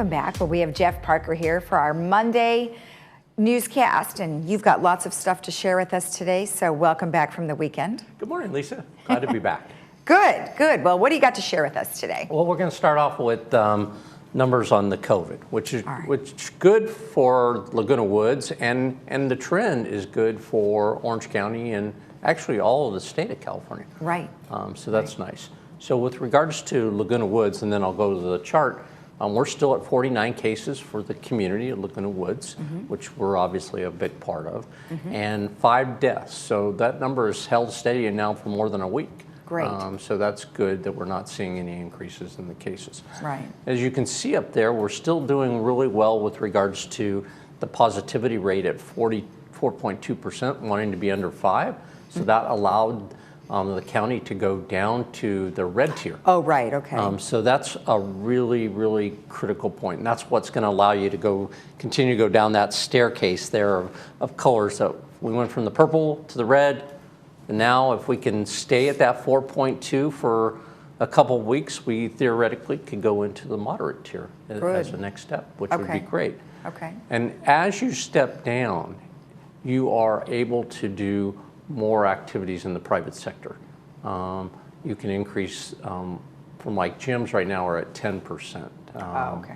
welcome back. Well, we have Jeff Parker here for our Monday newscast, and you've got lots of stuff to share with us today, so welcome back from the weekend. Good morning, Lisa. Glad to be back. Good, good. Well, what do you got to share with us today? Well, we're going to start off with numbers on the COVID, which is good for Laguna Woods, and the trend is good for Orange County and actually all of the state of California. Right. So that's nice. So with regards to Laguna Woods, and then I'll go to the chart, we're still at 49 cases for the community of Laguna Woods, which we're obviously a big part of, and 5 deaths. So that number is held steady now for more than a week. Great. So that's good that we're not seeing any increases in the cases. Right. As you can see up there, we're still doing really well with regards to the positivity rate at 44.2%, wanting to be under 5. So that allowed the county to go down to the red tier. Oh, right, okay. So that's a really, really critical point. And that's what's going to allow you to continue to go down that staircase there of colors. So we went from the purple to the red. And now if we can stay at that 4.2 for a couple of weeks, we theoretically could go into the moderate tier as the next step, which would be great. Okay. And as you step down, you are able to do more activities in the private sector. You can increase from like gyms right now are at 10%.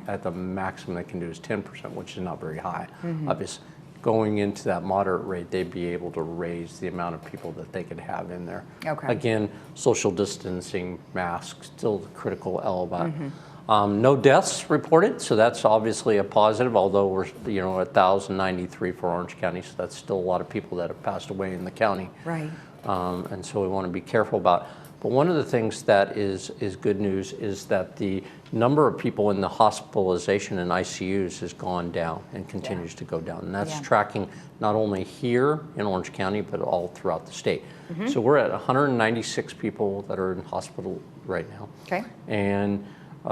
At the maximum they can do is 10%, which is not very high. Obviously, going into that moderate rate, they'd be able to raise the amount of people that they could have in there. Okay. Again, social distancing, masks, still the critical element. No deaths reported, so that's obviously a positive, although we're at 1,093 for Orange County, so that's still a lot of people that have passed away in the county. Right. And so we want to be careful about. But one of the things that is good news is that the number of people in the hospitalization and ICUs has gone down and continues to go down. And that's tracking not only here in Orange County, but all throughout the state. So we're at 196 people that are in hospital right now. Okay. And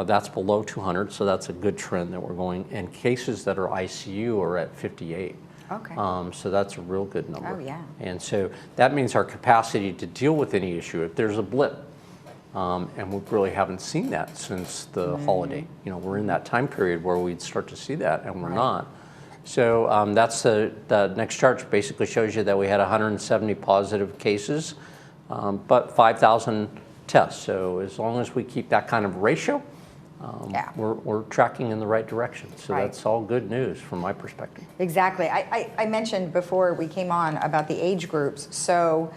that's below 200, so that's a good trend that we're going. And cases that are ICU are at 58. Okay. So that's a real good number. Oh, yeah. And so that means our capacity to deal with any issue, if there's a blip, and we really haven't seen that since the holiday. We're in that time period where we'd start to see that, and we're not. So that's the next chart basically shows you that we had 170 positive cases, but 5,000 tests. So as long as we keep that kind of ratio, we're tracking in the right direction. So that's all good news from my perspective. Exactly. I mentioned before we came on about the age groups. So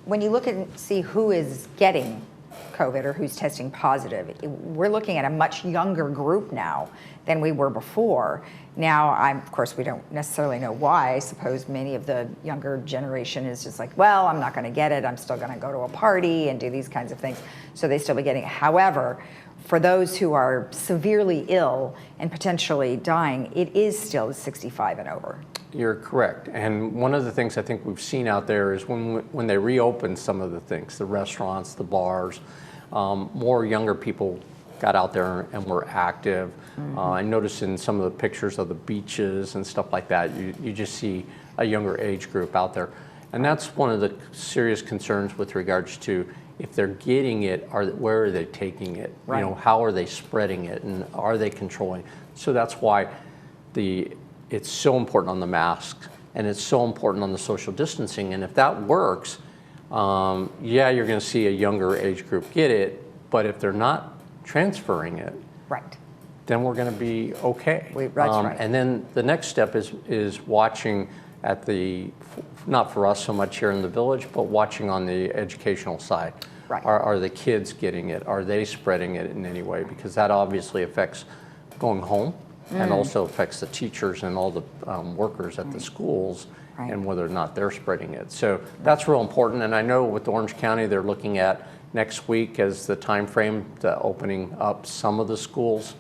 when you look and see who is getting COVID or who's testing positive, we're looking at a much younger group now than we were before. Now, of course, we don't necessarily know why. I suppose many of the younger generation is just like, well, I'm not going to get it. I'm still going to go to a party and do these kinds of things. So they still be getting it. However, for those who are severely ill and potentially dying, it is still 65 and over. You're correct. And one of the things I think we've seen out there is when they reopen some of the things, the restaurants, the bars, more younger people got out there and were active. I noticed in some of the pictures of the beaches and stuff like that, you just see a younger age group out there. And that's one of the serious concerns with regards to if they're getting it, where are they taking it? Right. How are they spreading it, and are they controlling? So that's why it's so important on the masks, and it's so important on the social distancing. And if that works, you're going to see a younger age group get it, but if they're not transferring it, then we're going to be okay. That's right. And then the next step is watching at not for us so much here in the village, but watching on the educational side. Right. Are the kids getting it? Are they spreading it in any way? Because that obviously affects going home and also affects the teachers and all the workers at the schools and whether or not they're spreading it. So that's real important. And I know with Orange County, they're looking at next week as the time frame to opening up some of the schools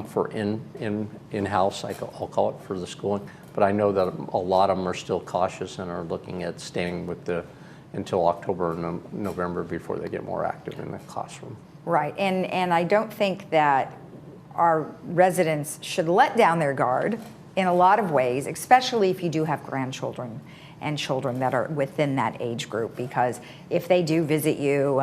for in-house, I'll call it, for the schooling. But I know that a lot of them are still cautious and are looking at staying with until October and November before they get more active in the classroom. Right, and I don't think that our residents should let down their guard in a lot of ways, especially if you do have grandchildren and children that are within that age group, because if they do visit you,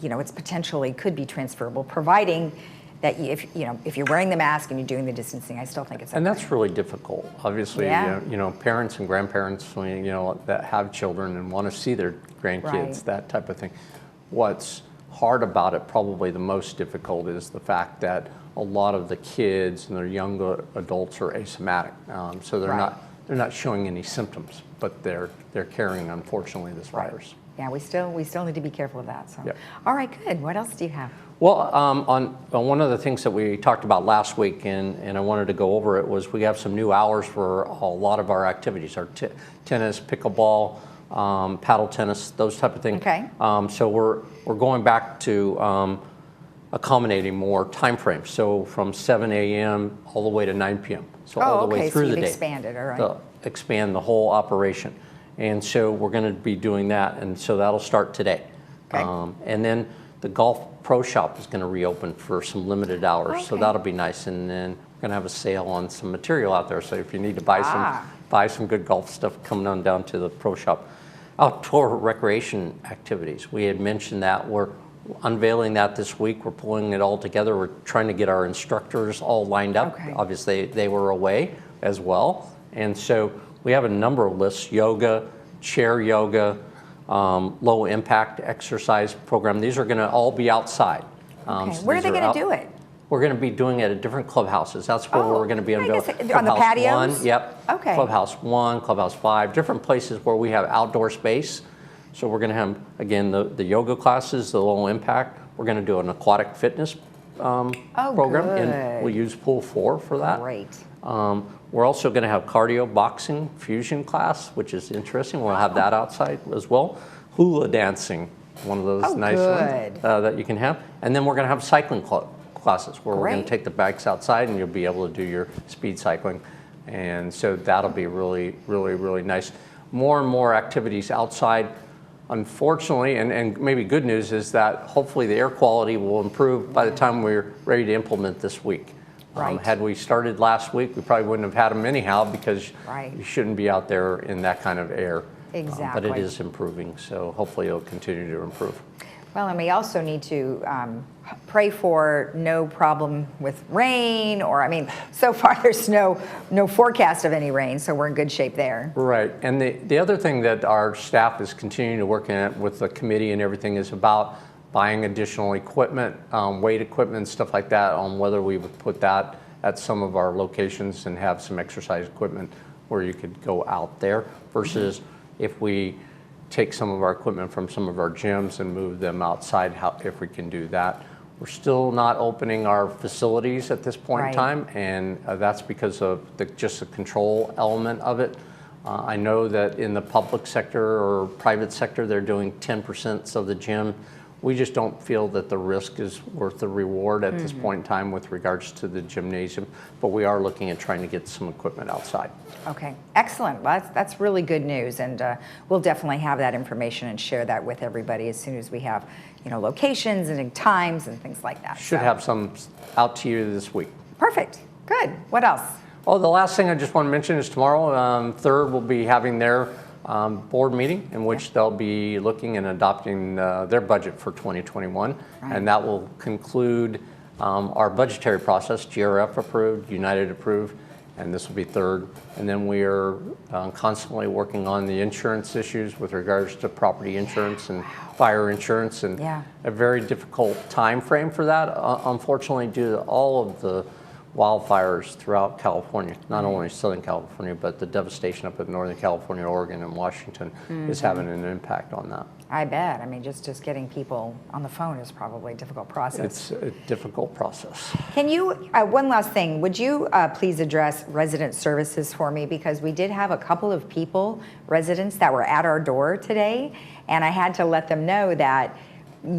it's potentially could be transferable, providing that if you're wearing the mask and you're doing the distancing, I still think it's okay. And that's really difficult. Obviously, Yeah. Parents and grandparents, that have children and want to see their grandkids, Right. that type of thing. What's hard about it, probably the most difficult, is the fact that a lot of the kids and their younger adults are asymptomatic, so Right. they're not showing any symptoms, but they're carrying, unfortunately, this virus. Yeah, we still need to be careful of that. So, Yep. All right, good. What else do you have? Well, on one of the things that we talked about last week, and I wanted to go over it, was we have some new hours for a lot of our activities, our tennis, pickleball, paddle tennis, those type of things. Okay. So we're going back to accommodating more time frames. So from 7 a.m. all the way to 9 p.m. So all the way through so the you've day. expanded, all right. Expand the whole operation. And so we're going to be doing that, and so that'll start today. Okay. And then the golf pro shop is going to reopen for some limited hours, so Okay. that'll be nice. And then we're going to have a sale on some material out there, so if you need to buy some good golf stuff, come on down to the pro shop. Outdoor recreation activities, we had mentioned that. We're unveiling that this week. We're pulling it all together. We're trying to get our instructors all lined up. Okay. Obviously, they were away as well. And so we have a number of lists: yoga, chair yoga, low impact exercise program. These are going to all be outside. Okay. So Where are these they going to do it? We're going to be doing it at different clubhouses. That's where we're going to be I unveiling. guess on the patios? 1, yep. Okay. Clubhouse 1, Clubhouse 5, different places where we have outdoor space. So we're going to have, again, the yoga classes, the low impact. We're going to do an aquatic fitness program, and good. we'll use Pool 4 for that. Great. We're also going to have cardio boxing fusion class, which is interesting. We'll have that outside as well. Hula dancing, one of those nice good. ones that you can have. And then we're going to have cycling classes where we're going Great. to take the bikes outside and you'll be able to do your speed cycling. And so that'll be really, really, really nice. More and more activities outside. Unfortunately, and maybe good news, is that hopefully the air quality will improve by the time we're ready to implement this week. Right. Had we started last week, we probably wouldn't have had them anyhow, because Right. you shouldn't be out there in that kind of air. But it Exactly. is improving, so hopefully it'll continue to improve. Well, and we also need to pray for no problem with rain, so far there's no forecast of any rain, so we're in good shape there. Right, and the other thing that our staff is continuing to work on with the committee and everything is about buying additional equipment, weight equipment, stuff like that, on whether we would put that at some of our locations and have some exercise equipment where you could go out there, versus if we take some of our equipment from some of our gyms and move them outside, if we can do that. We're still not opening our facilities at this point Right. in time, and that's because of just the control element of it. I know that in the public sector or private sector, they're doing 10% of the gym. We just don't feel that the risk is worth the reward at this point in time with regards to the gymnasium, but we are looking at trying to get some equipment outside. Okay, excellent. Well, that's really good news, and we'll definitely have that information and share that with everybody as soon as we have, locations and times and things like that. Should So. have some out to you this week. Perfect. Good. What else? Well, the last thing I just want to mention is tomorrow, 3rd, we'll be having their board meeting in which they'll be looking and adopting their budget for 2021. Right. And that will conclude our budgetary process, GRF approved, United approved, and this will be 3rd. And then we are constantly working on the insurance issues with regards to property insurance and fire insurance, and a very difficult time frame for that, unfortunately, due to all of the wildfires throughout California, not only Southern California, but the devastation up in Northern California, Oregon, and Washington is having an impact on that. I bet. Just getting people on the phone is probably a difficult process. It's a difficult process. Can you, one last thing, would you please address resident services for me? Because we did have a couple of residents that were at our door today, and I had to let them know that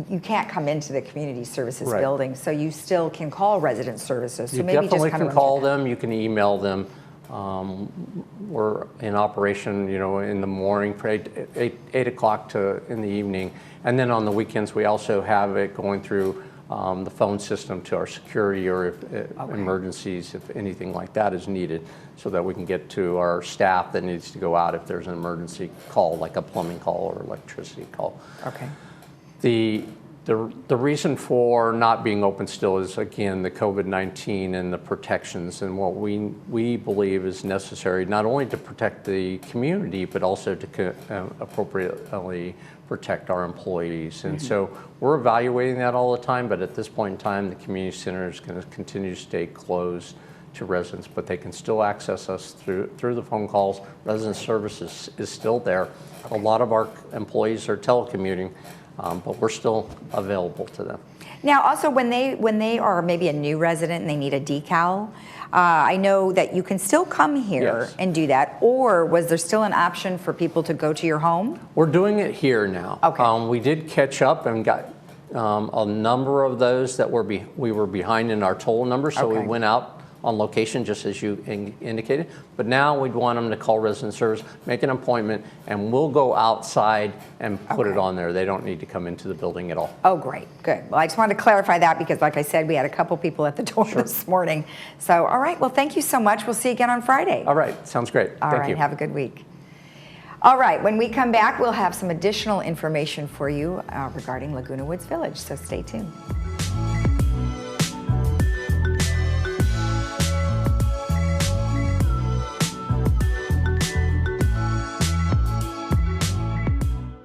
you can't come into the community services building, so you still can call resident services. So You maybe definitely just can call them, you can email them. We're in operation, in the morning, 8 o'clock in the evening. And then on the weekends, we also have it going through the phone system to our security, or if emergencies, if anything like that is needed, so that we can get to our staff that needs to go out if there's an emergency call, like a plumbing call or electricity call. Okay. The The reason for not being open still is, again, the COVID-19 and the protections and what we believe is necessary, not only to protect the community, but also to appropriately protect our employees. And so we're evaluating that all the time, but at this point in time, the community center is going to continue to stay closed to residents, but they can still access us through the phone calls. Resident services is still there. A lot of our employees are telecommuting, but we're still available to them. Now, also, when they are maybe a new resident and they need a decal, I know that you can still come here Yes. and do that, or was there still an option for people to go to your home? We're doing it here now. Okay. We did catch up and got a number of those that we were behind in our total numbers, so Okay. we went out on location, just as you indicated. But now we'd want them to call resident service, make an appointment, and we'll go outside and put it on there. They don't need to come into the building at all. Oh, great, good. Well, I just wanted to clarify that because, like I said, we had a couple people at the door this morning. So, all right, well, thank you so much. We'll see you again on Friday. All right, sounds great. All Thank right, you. have a good week. All right, when we come back, we'll have some additional information for you regarding Laguna Woods Village, so stay tuned.